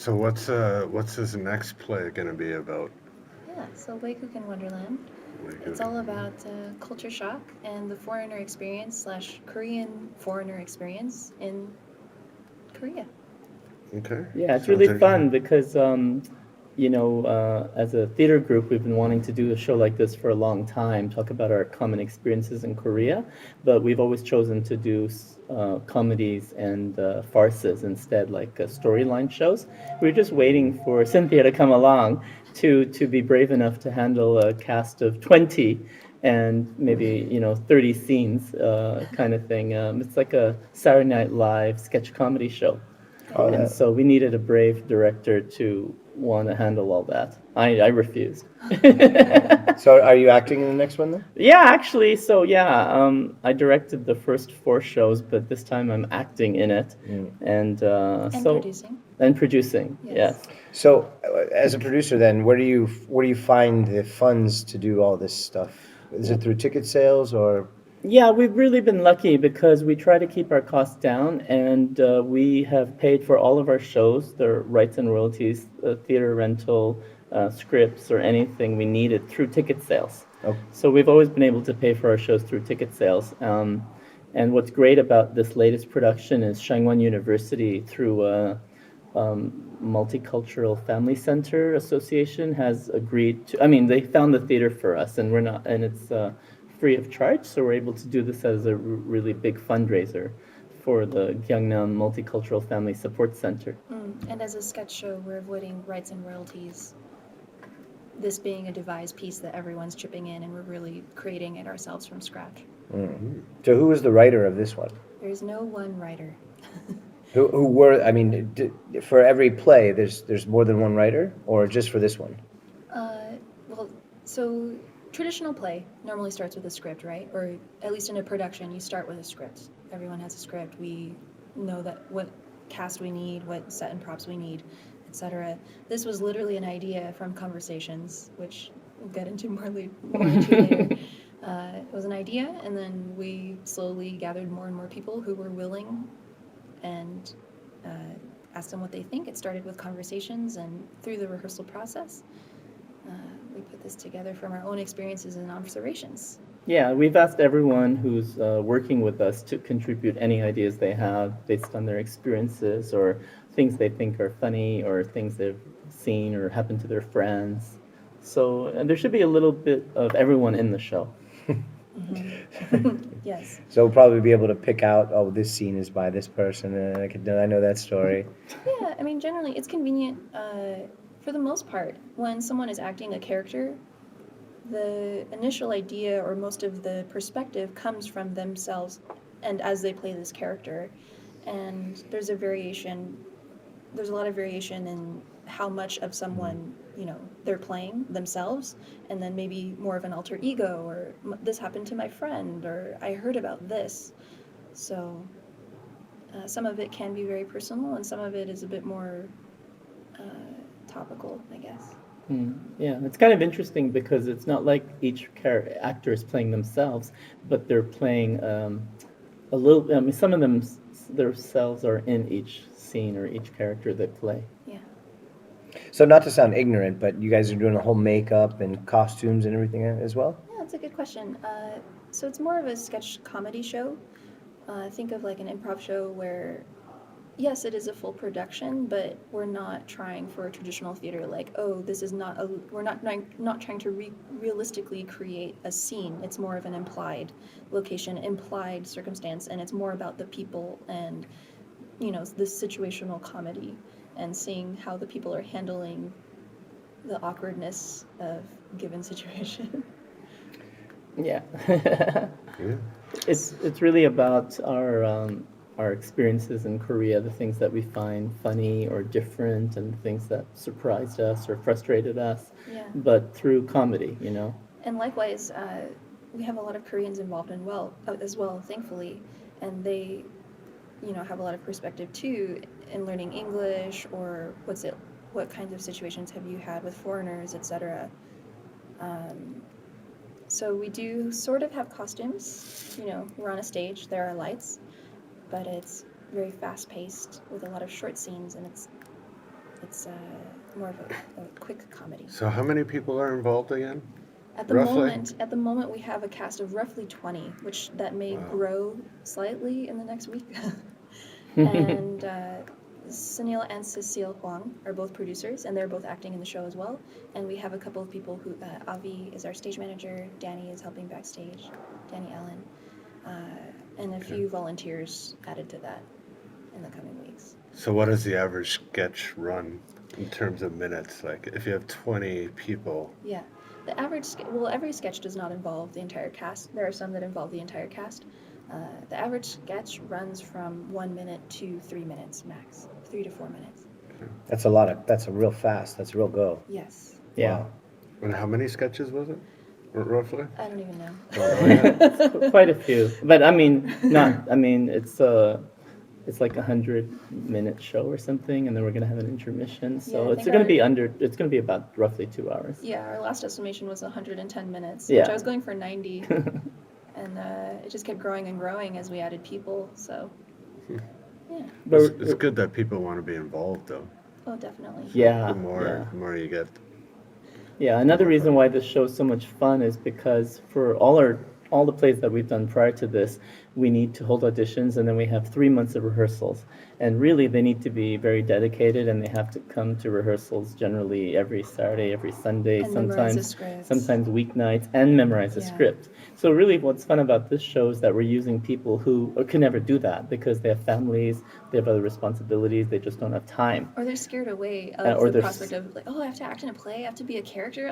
So what's his next play gonna be about? Yeah, so Waygook-in Wonderland. It's Waygook-in all about Wonderland. culture shock and the foreigner experience slash Korean foreigner experience in Korea. Okay, Yeah, it's sounds really interesting. fun because, as a theater group, we've been wanting to do a show like this for a long time, talk about our common experiences in Korea, but we've always chosen to do comedies and farces instead, like storyline shows. We're just waiting for Cynthia to come along to be brave enough to handle a cast of 20 and maybe 30 scenes kind of thing. It's like a Saturday Night Live sketch comedy show. Oh, And so we needed a brave director to want to handle all that. I refused. So are you acting in the next one then? Yeah, actually, so yeah, I directed the first four shows, but this time I'm acting in it, and and producing. and producing. Yes. Yes. So as a producer then, where do you find the funds to do all this stuff? Is it through ticket sales or? Yeah, we've really been lucky because we try to keep our costs down, and we have paid for all of our shows, the rights and royalties, theater rental, scripts, or anything we needed through ticket sales. Oh. So we've always been able to pay for our shows through ticket sales. And what's great about this latest production is Changwoner University, through Multicultural Family Center Association, has agreed to. I mean, they found the theater for us, and we're not, and it's free of charge, so we're able to do this as a really big fundraiser for the Gyeongnam Multicultural Family Support Center. And as a sketch show, we're avoiding rights and royalties. This being a devised piece that everyone's chipping in, and we're really creating it ourselves from scratch. So who was the writer of this one? There's no one writer. Who were, I mean, for every play, there's more than one writer, or just for this one? Well, so traditional play normally starts with a script, right? Or at least in a production, you start with a script. Everyone has a script. We know that what cast we need, what set and props we need, etc. This was literally an idea from conversations, which we'll get into more into later. It was an idea, and then we slowly gathered more and more people who were willing and asked them what they think. It started with conversations, and through the rehearsal process, we put this together from our own experiences and observations. Yeah, we've asked everyone who's working with us to contribute any ideas they have based on their experiences or things they think are funny or things they've seen or happened to their friends. So and there should be a little bit of everyone in the show. Yes. So we'll probably be able to pick out, oh, this scene is by this person, and I know that story. Yeah, I mean, generally, it's convenient for the most part. When someone is acting a character, the initial idea or most of the perspective comes from themselves and as they play this character. And there's a lot of variation in how much of someone, they're playing themselves, and then maybe more of an alter ego, or this happened to my friend, or I heard about this. So some of it can be very personal, and some of it is a bit more topical, I guess. Yeah, it's kind of interesting because it's not like each actor is playing themselves, but they're playing a little. I mean, some of them themselves are in each scene or each character they play. Yeah. So not to sound ignorant, but you guys are doing a whole makeup and costumes and everything as well? Yeah, that's a good question. So it's more of a sketch comedy show. Think of like an improv show where, yes, it is a full production, but we're not trying for a traditional theater like, oh, this is not we're not trying to realistically create a scene. It's more of an implied location, implied circumstance, and it's more about the people and, this situational comedy and seeing how the people are handling the awkwardness of given situation. Yeah. Yeah. It's really about our experiences in Korea, the things that we find funny or different, and things that surprised us or frustrated us. Yeah. But through comedy, And likewise, we have a lot of Koreans involved as well, thankfully, and they, have a lot of perspective too in learning English or what kinds of situations have you had with foreigners, etc. So we do sort of have costumes. We're on a stage, there are lights, but it's very fast-paced with a lot of short scenes, and it's it's more of a quick comedy. So how many people are involved again? At the Roughly? moment, we have a cast of roughly 20, which that may Wow. grow slightly in the next week. And Sunil and Cecile Huang are both producers, and they're both acting in the show as well. And we have a couple of people who, Avi is our stage manager, Danny is helping backstage, Danny Allen, and a few volunteers added to that in the coming weeks. So what does the average sketch run in terms of minutes? Like if you have 20 people, Yeah. The average, every sketch does not involve the entire cast. There are some that involve the entire cast. The average sketch runs from 1 minute to 3 minutes max, 3 to 4 minutes. That's a real fast. That's a real go. Yes. Yeah. Wow. and how many sketches was it, roughly? I don't even know. Oh, yeah. Quite a few, but it's like 100-minute show or something, and then we're gonna have an intermission. Yeah, So I it's think gonna be it's gonna be about roughly 2 hours. Yeah, our last estimation was 110 minutes, Yeah. which I was going for 90. And it just kept growing and growing as we added people, so, yeah. But It's good that people want to be involved, though. Oh, definitely. yeah, The more, yeah. the more you get. Yeah, another reason why this show is so much fun is because for all the plays that we've done prior to this, we need to hold auditions, and then we have 3 months of rehearsals. And really, they need to be very dedicated, and they have to come to rehearsals generally every Saturday, every Sunday, And memorize the sometimes scripts. weeknights, and memorize the Yeah. script. So really, what's fun about this show is that we're using people who can never do that because they have families, they have other responsibilities, they just don't have time. Or they're scared away of Or the they're prospect of, like, oh, I have to act in a play, I have to be a character,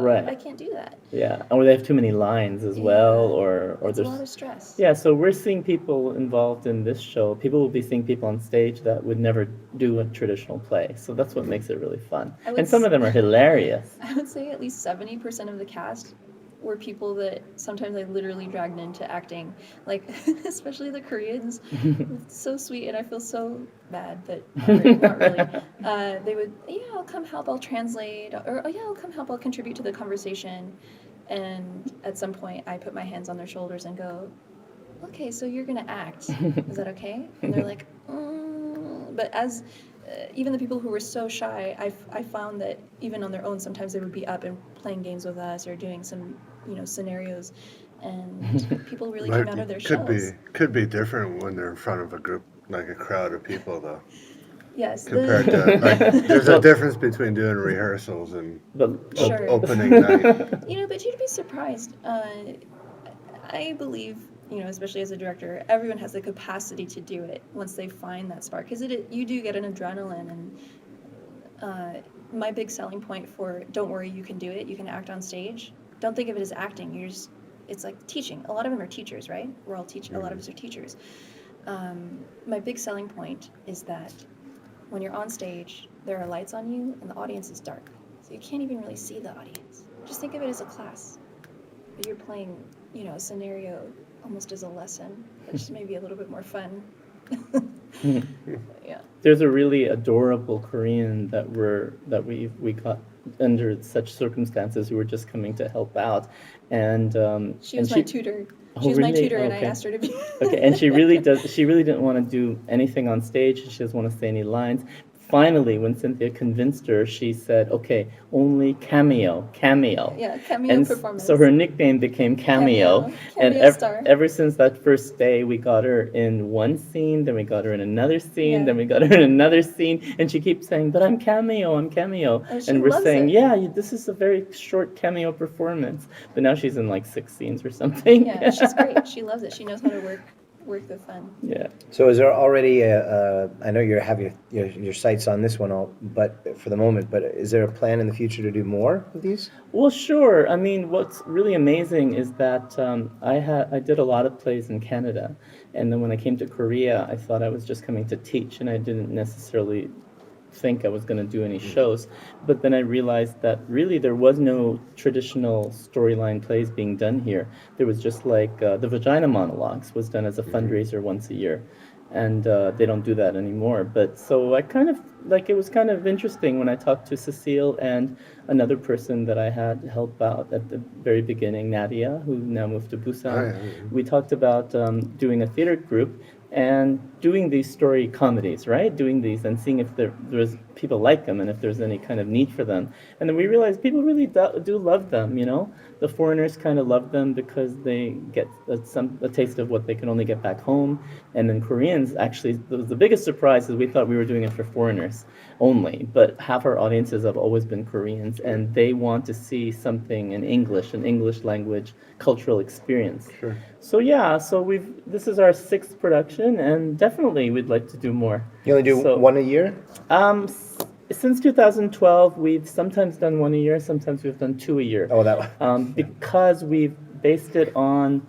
Right. I can't do that. Yeah, or they have too many lines as well, Yeah. or It's a there's lot of stress. yeah. So we're seeing people involved in this show. People will be seeing people on stage that would never do a traditional play. So that's what makes it really fun. I would And some of them are hilarious. I would say at least 70% of the cast were people that sometimes I literally dragged into acting, like especially the Koreans. It's so sweet, and I feel so bad, but not really. They would, yeah, I'll come help, I'll translate, or oh yeah, I'll come help, I'll contribute to the conversation. And at some point, I put my hands on their shoulders and go, okay, so you're gonna act. Is that okay? And they're like, But as even the people who were so shy, I found that even on their own, sometimes they would be up and playing games with us or doing some, scenarios, and people really came out of their shells. Could be different when they're in front of a group, like a crowd of people, though. Yes. Compared to, like, there's a difference between doing rehearsals and But Sure. opening night. But you'd be surprised. I believe, especially as a director, everyone has the capacity to do it once they find that spark. Because you do get an adrenaline, and my big selling point for don't worry, you can do it, you can act on stage. Don't think of it as acting. It's like teaching. A lot of them are teachers, right? We're all a lot of us are teachers. My big selling point is that when you're on stage, there are lights on you, and the audience is dark. So you can't even really see the audience. Just think of it as a class. But you're playing, a scenario almost as a lesson, which may be a little bit more fun. Yeah. there's a really adorable Korean that we got under such circumstances who were just coming to help out, and She was my tutor. Oh, She was my really? tutor, and I Okay. asked her to be. Okay, and she really didn't want to do anything on stage. She doesn't want to say any lines. Finally, when Cynthia convinced her, she said, okay, only cameo. Yeah, cameo And performance. so her nickname became Cameo. And Cameo star. ever since that first day, we got her in one scene, then we got her in another scene, Yeah. then we got her in another scene, and she keeps saying, but I'm Cameo. Oh, she And we're loves saying, it. yeah, this is a very short cameo performance. But now she's in like 6 scenes or something. Yeah, she's great. She loves it. She knows how to work the fun. Yeah. So is there already I know you have your sights on this one, but for the moment, but is there a plan in the future to do more of these? Well, sure. I mean, what's really amazing is that I did a lot of plays in Canada, and then when I came to Korea, I thought I was just coming to teach, and I didn't necessarily think I was going to do any shows. But then I realized that really there was no traditional storyline plays being done here. There was just like the Vagina Monologues was done as a fundraiser once a year. And they don't do that anymore. But so I kind of, it was kind of interesting when I talked to Cecile and another person that I had help out at the very beginning, Nadia, who now moved to Busan. Oh, yeah. We talked about doing a theater group and doing these story comedies, right? Doing these and seeing if there's people like them and if there's any kind of need for them. And then we realized people really do love them, you know? The foreigners kind of love them because they get a taste of what they can only get back home. And then Koreans, actually, the biggest surprise is we thought we were doing it for foreigners only, but half our audiences have always been Koreans, and they want to see something in English, an English language cultural experience. Sure. So yeah, this is our 6th production, and definitely we'd like to do more. You only do So- one a year? Since 2012, we've sometimes done one a year, sometimes we've done 2 a year. Oh, that one. Because we've based it on,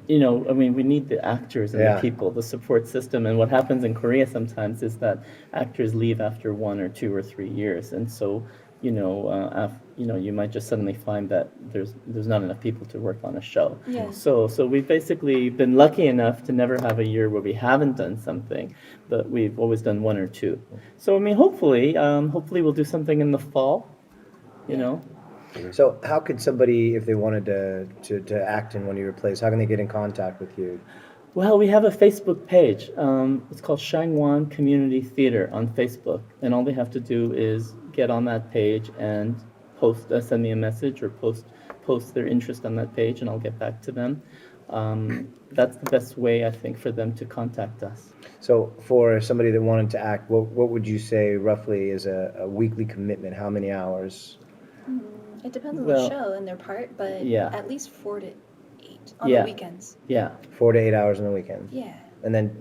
we need the actors and Yeah. the people, the support system. And what happens in Korea sometimes is that actors leave after 1 or 2 or 3 years, and so you might just suddenly find that there's not enough people to work on a show. Yeah. So we've basically been lucky enough to never have a year where we haven't done something, but we've always done 1 or 2. So I mean, hopefully we'll do something in the fall. You know. So how could somebody, if they wanted to act in one of your plays, how can they get in contact with you? Well, we have a Facebook page. It's called Changwoner Community Theater on Facebook, and all they have to do is get on that page and send me a message or post their interest on that page, and I'll get back to them. That's the best way, I think, for them to contact us. So for somebody that wanted to act, what would you say roughly is a weekly commitment? How many hours? It depends on Well, the show and their part, but yeah. at least 4 to 8 on Yeah. the weekends. Yeah. 4 to 8 hours on the weekend. Yeah. And then,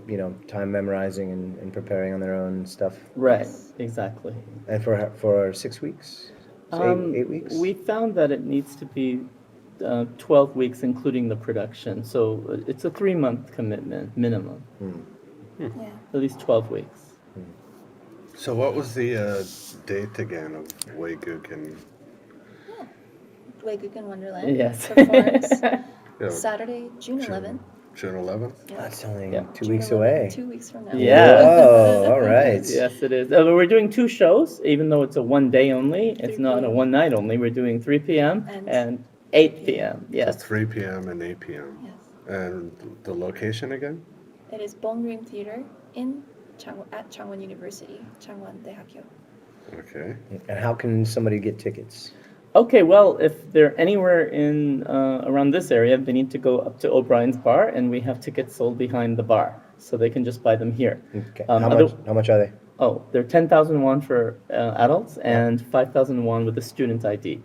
time memorizing and preparing on their own stuff. Right. Exactly. And for 6 weeks? So 8 weeks? We found that it needs to be 12 weeks, including the production. So it's a 3-month commitment minimum, Yeah. at least 12 weeks. So what was the date again of Waygook-in? Waygook-in Wonderland Yes. performs Yeah, Saturday, June 11th. June 11th? Yeah. That's only Yeah. 2 June weeks 11th, away. 2 weeks from now. Yeah. Whoa, all right. Yes, it is. But we're doing 2 shows, even though it's a 1 day only. It's 3 not a p.m. 1 night only. We're doing 3 p.m. And and 8 p.m. Yes. So 3 p.m. and 8 p.m. Yes. And the location again? It is Ballroom Theater in at Changwon University, Changwon Daehakyo. Okay. And how can somebody get tickets? Okay, well, if they're anywhere in around this area, they need to go up to O'Brien's Bar, and we have tickets sold behind the bar, so they can just buy them here. Okay. Other- How much are they? Oh, they're 10,000 won for adults and 5,000 won with a student ID.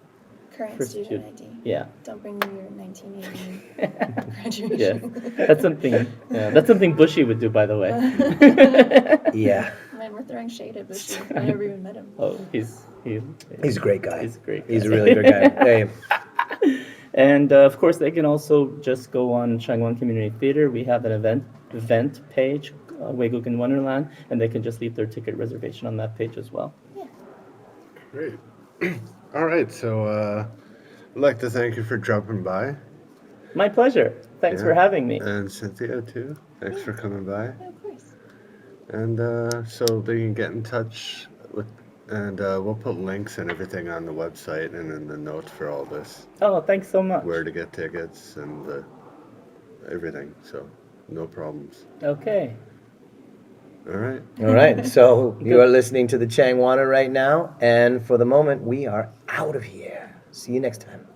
Current For student student. ID. Yeah. Don't bring me your 1980 graduation. Yes. That's something Bushy would do, by the way. Yeah. Man, we're throwing shade at Bushi. I never even met him. Oh, he's He's a great guy. He's a great He's a guy. really great guy. Hey, And of course, they can also just go on Changwon Community Theater. We have an event page, Waygook-in Wonderland, and they can just leave their ticket reservation on that page as well. Yeah. Great. All right. So I'd like to thank you for dropping by. My pleasure. Thanks Yeah. for having me. And Cinthia, too. Thanks for coming by. Yeah, of course. And so they can get in touch with, and we'll put links and everything on the website and in the notes for all this, Oh, thanks so much. where to get tickets and everything. So no problems. Okay. All right. all right. So you are listening to the Changwoner right now, and for the moment, we are out of here. See you next time.